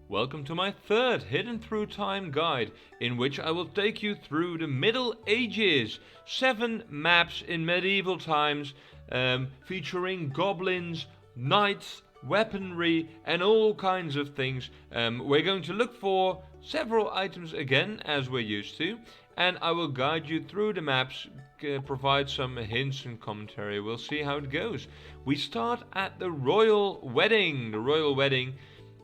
Welcome to my third Hidden Through Time guide, in which I will take you through the Middle Ages. 7 maps in medieval times, featuring goblins, knights, weaponry, and all kinds of things. We're going to look for several items again, as we're used to, and I will guide you through the maps, provide some hints and commentary. We'll see how it goes. We start at the royal wedding. The royal wedding,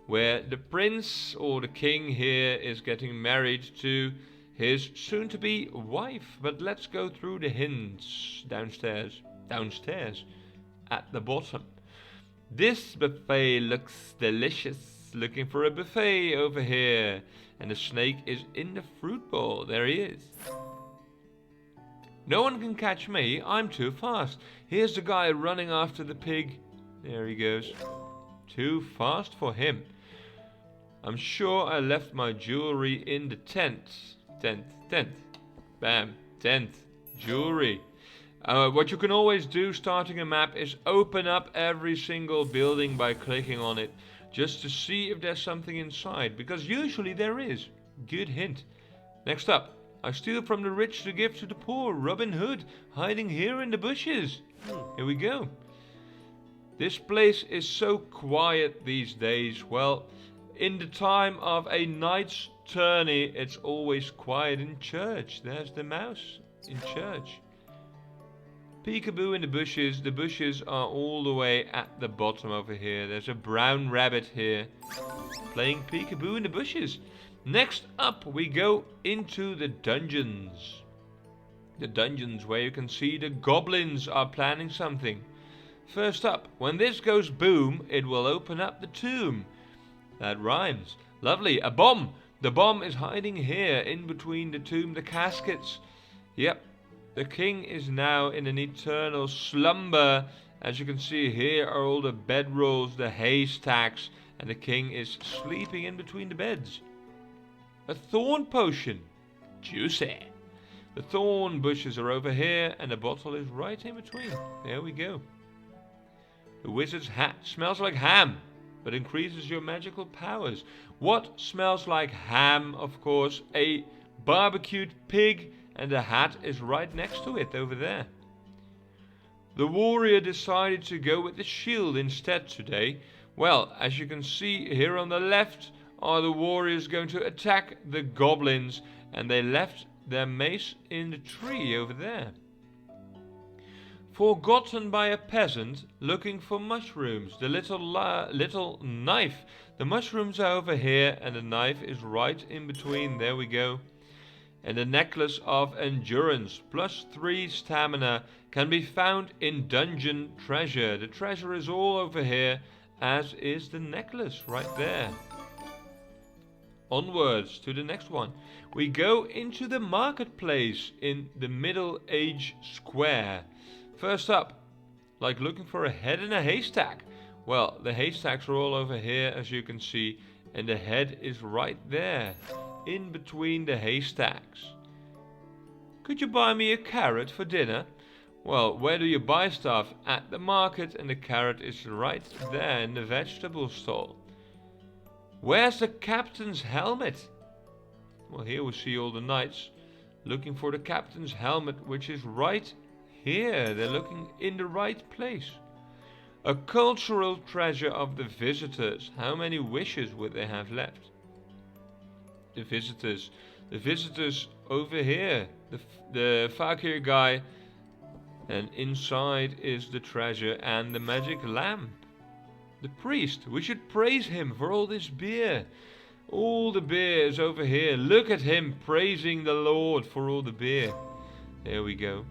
where the prince or the king here is getting married to his soon-to-be wife. But let's go through the hints downstairs at the bottom. This buffet looks delicious. Looking for a buffet over here. And the snake is in the fruit bowl. There he is. No one can catch me. I'm too fast. Here's the guy running after the pig. There he goes. Too fast for him. I'm sure I left my jewelry in the tent. Tent. Bam. Tent. Jewelry. What you can always do starting a map is open up every single building by clicking on it, just to see if there's something inside, because usually there is. Good hint. Next up, I steal from the rich to give to the poor. Robin Hood, hiding here in the bushes. Here we go. This place is so quiet these days. Well, in the time of a knight's tourney, it's always quiet in church. There's the mouse in church. Peekaboo in the bushes. The bushes are all the way at the bottom over here. There's a brown rabbit here playing peekaboo in the bushes. Next up, we go into the dungeons. The dungeons where you can see the goblins are planning something. First up, when this goes boom, it will open up the tomb. That rhymes. Lovely. A bomb. The bomb is hiding here in between the tomb, the caskets. Yep. The king is now in an eternal slumber. As you can see, here are all the bedrolls, the haystacks, and the king is sleeping in between the beds. A thorn potion. Juicy. The thorn bushes are over here, and the bottle is right in between. There we go. The wizard's hat smells like ham, but increases your magical powers. What smells like ham? Of course, a barbecued pig. And the hat is right next to it over there. The warrior decided to go with the shield instead today. Well, as you can see here on the left are the warriors going to attack the goblins, and they left their mace in the tree over there. Forgotten by a peasant looking for mushrooms. The little knife. The mushrooms are over here and the knife is right in between. There we go. And the necklace of endurance, +3 stamina, can be found in dungeon treasure. The treasure is all over here, as is the necklace right there. Onwards to the next one. We go into the marketplace in the Middle Age square. First up, like looking for a head in a haystack. Well, the haystacks are all over here, as you can see, and the head is right there, in between the haystacks. Could you buy me a carrot for dinner? Well, where do you buy stuff? At the market, and the carrot is right there in the vegetable stall. Where's the captain's helmet? Well, here we see all the knights looking for the captain's helmet, which is right here. They're looking in the right place. A cultural treasure of the visitors. How many wishes would they have left? The visitors over here, the fakir guy, and inside is the treasure and the magic lamp. The priest, we should praise him for all this beer. All the beer is over here. Look at him praising the Lord for all the beer. There we go.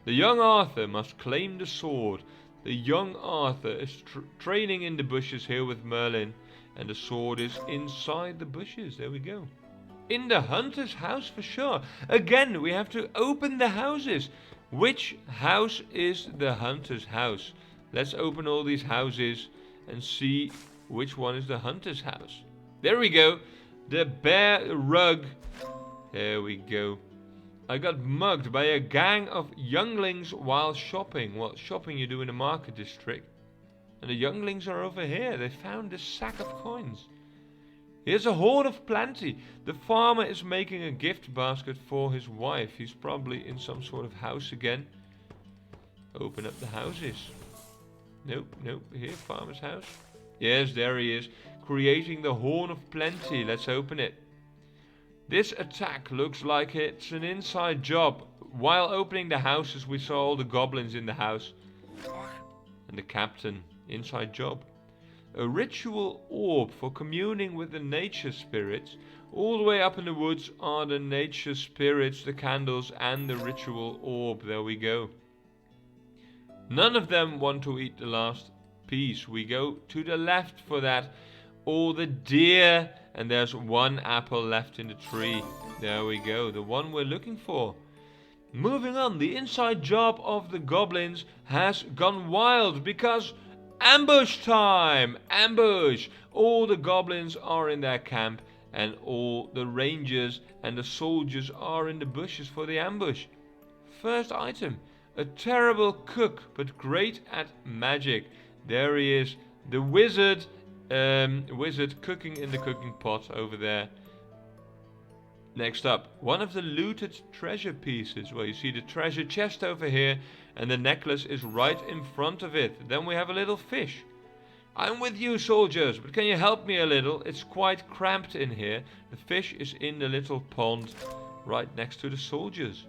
The young Arthur must claim the sword. The young Arthur is training in the bushes here with Merlin. And the sword is inside the bushes. There we go. In the hunter's house for sure. Again, we have to open the houses. Which house is the hunter's house? Let's open all these houses and see which one is the hunter's house. There we go. The bear rug. There we go. I got mugged by a gang of younglings while shopping. Well, shopping you do in the market district. And the younglings are over here. They found a sack of coins. Here's a horn of plenty. The farmer is making a gift basket for his wife. He's probably in some sort of house again. Open up the houses. Nope, nope. Here, farmer's house. Yes, there he is. Creating the horn of plenty. Let's open it. This attack looks like it's an inside job. While opening the houses, we saw all the goblins in the house. And the captain. Inside job. A ritual orb for communing with the nature spirits. All the way up in the woods are the nature spirits, the candles, and the ritual orb. There we go. None of them want to eat the last piece. We go to the left for that. All the deer, and there's one apple left in the tree. There we go, the one we're looking for. Moving on, the inside job of the goblins has gone wild because ambush time! Ambush! All the goblins are in their camp and all the rangers and the soldiers are in the bushes for the ambush. First item, a terrible cook but great at magic. There he is, the wizard cooking in the cooking pot over there. Next up, one of the looted treasure pieces. Well, you see the treasure chest over here and the necklace is right in front of it. Then we have a little fish. I'm with you, soldiers, but can you help me a little? It's quite cramped in here. The fish is in the little pond right next to the soldiers.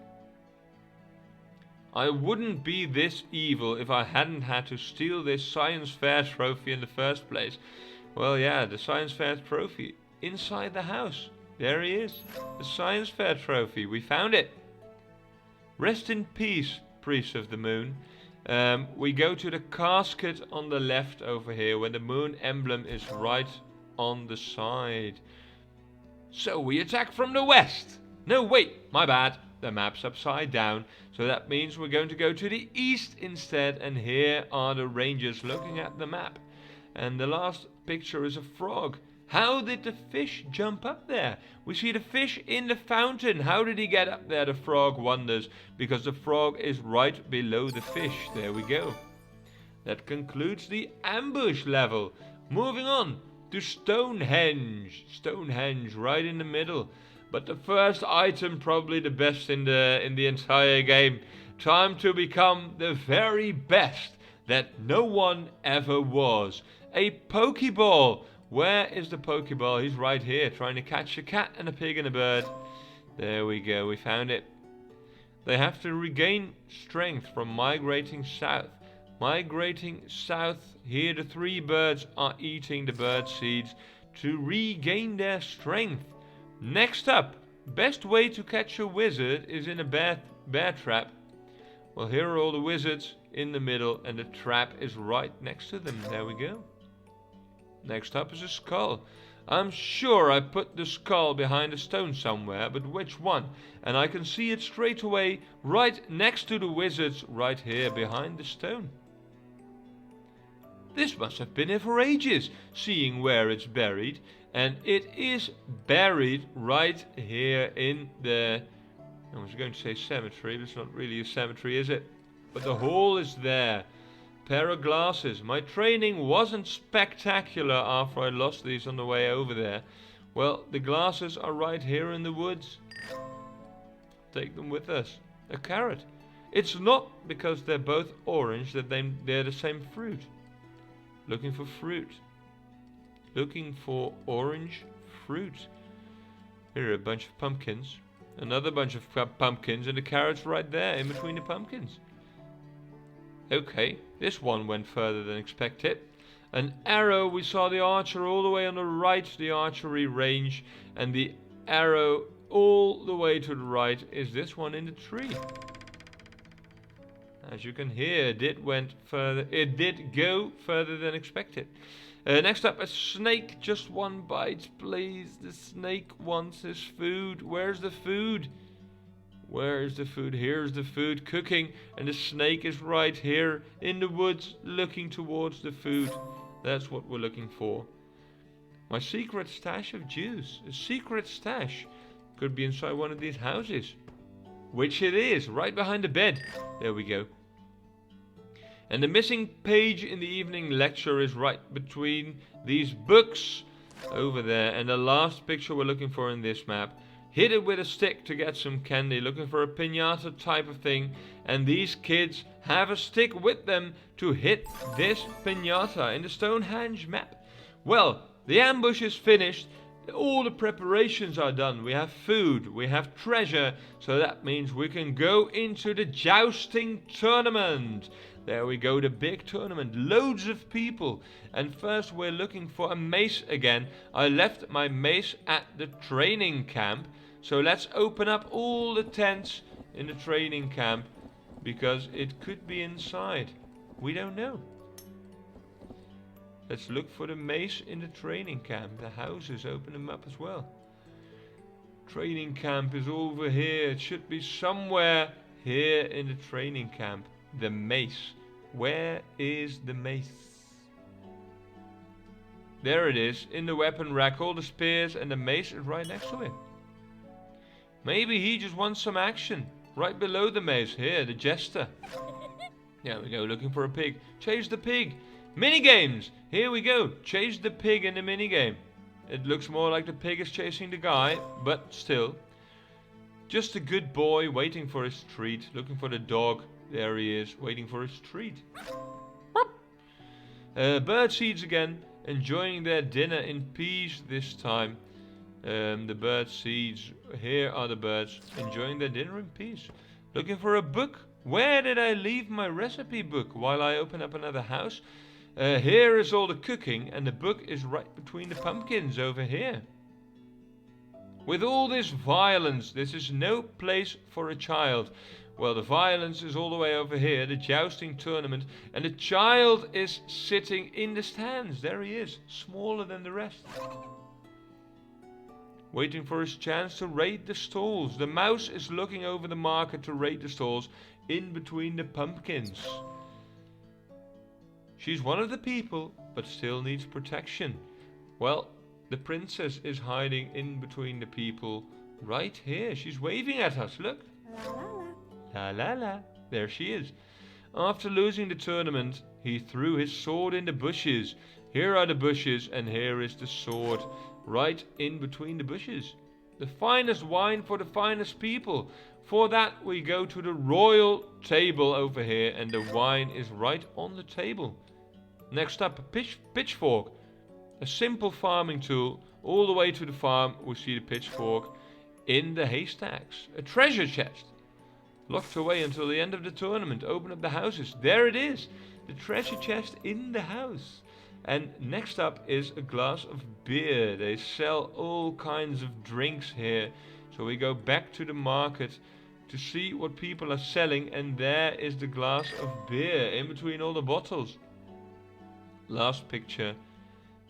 I wouldn't be this evil if I hadn't had to steal this science fair trophy in the first place. Well, yeah, the science fair trophy inside the house. There he is, the science fair trophy. We found it. Rest in peace, priest of the moon. We go to the casket on the left over here, where the moon emblem is right on the side. So we attack from the west. No, wait, my bad. The map's upside down, so that means we're going to go to the east instead. And here are the rangers looking at the map. And the last picture is a frog. How did the fish jump up there? We see the fish in the fountain. How did he get up there? The frog wonders, because the frog is right below the fish. There we go. That concludes the ambush level. Moving on to Stonehenge. Stonehenge right in the middle. But the first item, probably the best in the entire game. Time to become the very best that no one ever was. A Pokeball. Where is the Pokeball? He's right here, trying to catch a cat and a pig and a bird. There we go, we found it. They have to regain strength from migrating south. Migrating south, here the three birds are eating the bird seeds to regain their strength. Next up, best way to catch a wizard is in a bear trap. Well, here are all the wizards in the middle and the trap is right next to them. There we go. Next up is a skull. I'm sure I put the skull behind a stone somewhere, but which one? And I can see it straight away right next to the wizards right here behind the stone. This must have been here for ages, seeing where it's buried. And it is buried right here in the... I was going to say cemetery, but it's not really a cemetery, is it? But the hole is there. Pair of glasses. My training wasn't spectacular after I lost these on the way over there. Well, the glasses are right here in the woods. Take them with us. A carrot. It's not because they're both orange that they're the same fruit. Looking for fruit. Looking for orange fruit. Here are a bunch of pumpkins. Another bunch of pumpkins and the carrots right there in between the pumpkins. Okay, this one went further than expected. An arrow, we saw the archer all the way on the right, the archery range, and the arrow all the way to the right is this one in the tree. As you can hear, it did go further than expected. Next up, a snake. Just one bite, please. The snake wants his food. Where's the food? Where is the food? Here's the food cooking, and the snake is right here in the woods looking towards the food. That's what we're looking for. My secret stash of juice. A secret stash. Could be inside one of these houses. Which it is, right behind the bed. There we go. And the missing page in the evening lecture is right between these books. over there. And the last picture we're looking for in this map. Hit it with a stick to get some candy, looking for a piñata type of thing. And these kids have a stick with them to hit this piñata in the Stonehenge map. Well, the ambush is finished. All the preparations are done. We have food, we have treasure, so that means we can go into the jousting tournament. There we go, the big tournament, loads of people. And first we're looking for a mace again. I left my mace at the training camp, so let's open up all the tents in the training camp, because it could be inside. We don't know. Let's look for the mace in the training camp. The houses, open them up as well. Training camp is over here. It should be somewhere here in the training camp. The mace. Where is the mace? There it is, in the weapon rack. All the spears and the mace is right next to it. Maybe he just wants some action. Right below the mace. Here, the jester. There we go, looking for a pig. Chase the pig. Minigames! Here we go. Chase the pig in the minigame. It looks more like the pig is chasing the guy, but still. Just a good boy waiting for his treat. Looking for the dog. There he is, waiting for his treat. Bird seeds again. Enjoying their dinner in peace this time. The bird seeds. Here are the birds. Enjoying their dinner in peace. Looking for a book. Where did I leave my recipe book while I open up another house? Here is all the cooking, and the book is right between the pumpkins over here. With all this violence, this is no place for a child. Well, the violence is all the way over here, the jousting tournament, and the child is sitting in the stands. There he is, smaller than the rest. Waiting for his chance to raid the stalls. The mouse is looking over the market to raid the stalls in between the pumpkins. She's one of the people, but still needs protection. Well, the princess is hiding in between the people right here. She's waving at us, look. La la la. La la la. There she is. After losing the tournament, he threw his sword in the bushes. Here are the bushes, and here is the sword, right in between the bushes. The finest wine for the finest people. For that we go to the royal table over here, and the wine is right on the table. Next up, a pitchfork. A simple farming tool. All the way to the farm we see the pitchfork in the haystacks. A treasure chest. Locked away until the end of the tournament. Open up the houses. There it is. The treasure chest in the house. And next up is a glass of beer. They sell all kinds of drinks here. So we go back to the market to see what people are selling. And there is the glass of beer in between all the bottles. Last picture.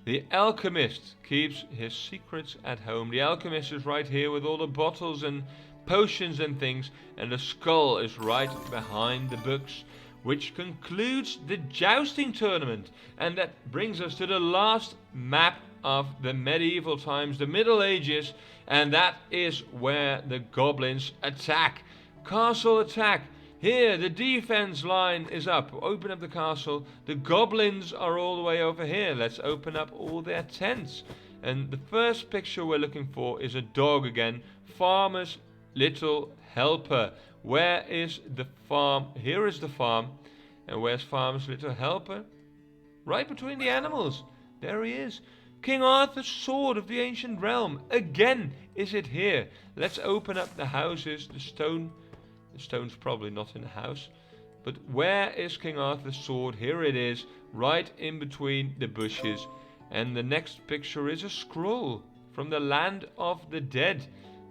The alchemist keeps his secrets at home. The alchemist is right here with all the bottles and potions and things. And the skull is right behind the books, which concludes the jousting tournament. And that brings us to the last map of the medieval times, the Middle Ages. And that is where the goblins attack. Castle attack. Here, the defense line is up. Open up the castle. The goblins are all the way over here. Let's open up all their tents. And the first picture we're looking for is a dog again. Farmer's little helper. Where is the farm? Here is the farm. And where's Farmer's little helper? Right between the animals. There he is. King Arthur's sword of the ancient realm. Again, is it here? Let's open up the houses. The stone's probably not in the house. But where is King Arthur's sword? Here it is, right in between the bushes. And the next picture is a scroll from the land of the dead.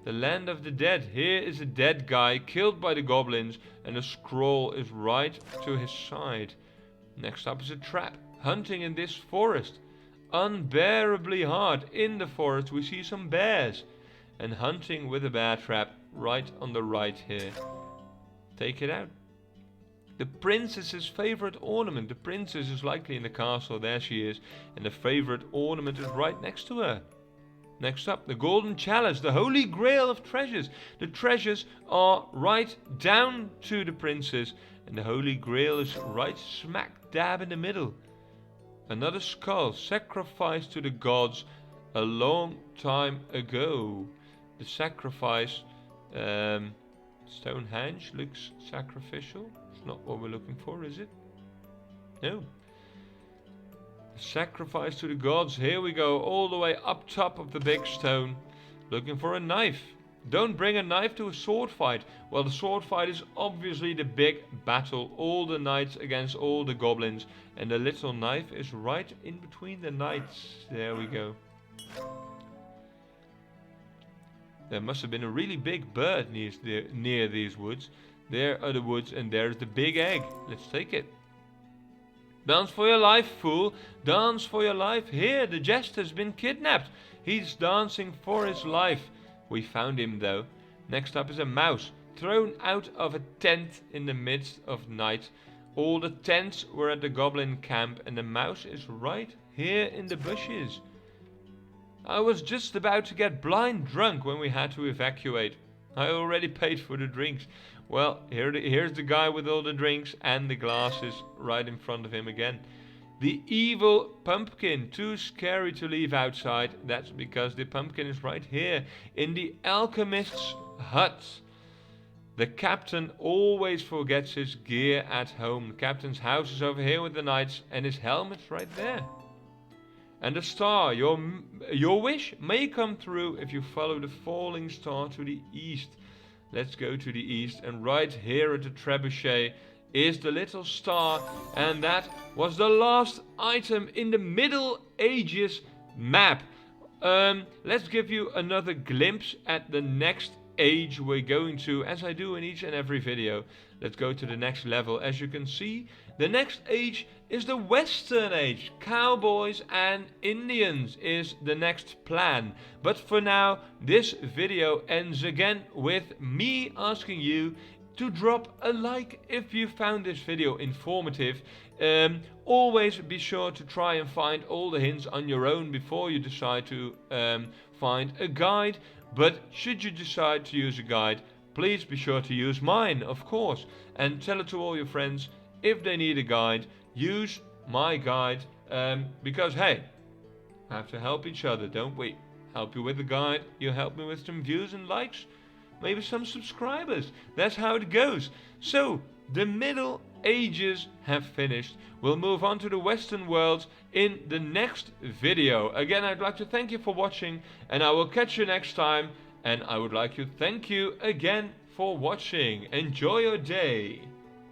The land of the dead. Here is a dead guy killed by the goblins, and the scroll is right to his side. Next up is a trap. Hunting in this forest. Unbearably hard. In the forest we see some bears. And hunting with a bear trap right on the right here. Take it out. The princess's favorite ornament. The princess is likely in the castle. There she is. And the favorite ornament is right next to her. Next up, the golden chalice, the holy grail of treasures. The treasures are right down to the princess. And the holy grail is right smack dab in the middle. Another skull, sacrificed to the gods. a long time ago. The sacrifice, Stonehenge looks sacrificial. It's not what we're looking for, is it? No. Sacrifice to the gods. Here we go, all the way up top of the big stone, looking for a knife. Don't bring a knife to a sword fight. Well, the sword fight is obviously the big battle. All the knights against all the goblins. And the little knife is right in between the knights. There we go. There must have been a really big bird near these woods. There are the woods and there's the big egg. Let's take it. Dance for your life, fool. Dance for your life. Here, the jester's been kidnapped. He's dancing for his life. We found him though. Next up is a mouse, thrown out of a tent in the midst of night. All the tents were at the goblin camp and the mouse is right here in the bushes. I was just about to get blind drunk when we had to evacuate. I already paid for the drinks. Well, here's the guy with all the drinks and the glasses right in front of him again. The evil pumpkin, too scary to leave outside. That's because the pumpkin is right here in the alchemist's hut. The captain always forgets his gear at home. The captain's house is over here with the knights and his helmet's right there. And the star, your wish may come true if you follow the falling star to the east. Let's go to the east, and right here at the trebuchet is the little star, and that was the last item in the Middle Ages map. Let's give you another glimpse at the next age we're going to, as I do in each and every video. Let's go to the next level. As you can see, the next age is the Western Age. Cowboys and Indians is the next plan. But for now, this video ends again with me asking you to drop a like if you found this video informative. Always be sure to try and find all the hints on your own before you decide to find a guide. But should you decide to use a guide, please be sure to use mine, of course. And tell it to all your friends. If they need a guide, use my guide. Because hey, we have to help each other, don't we? Help you with the guide, you help me with some views and likes. Maybe some subscribers. That's how it goes. So, the Middle Ages have finished. We'll move on to the Western world in the next video. Again, I'd like to thank you for watching, and I will catch you next time. And I would like to thank you again for watching. Enjoy your day.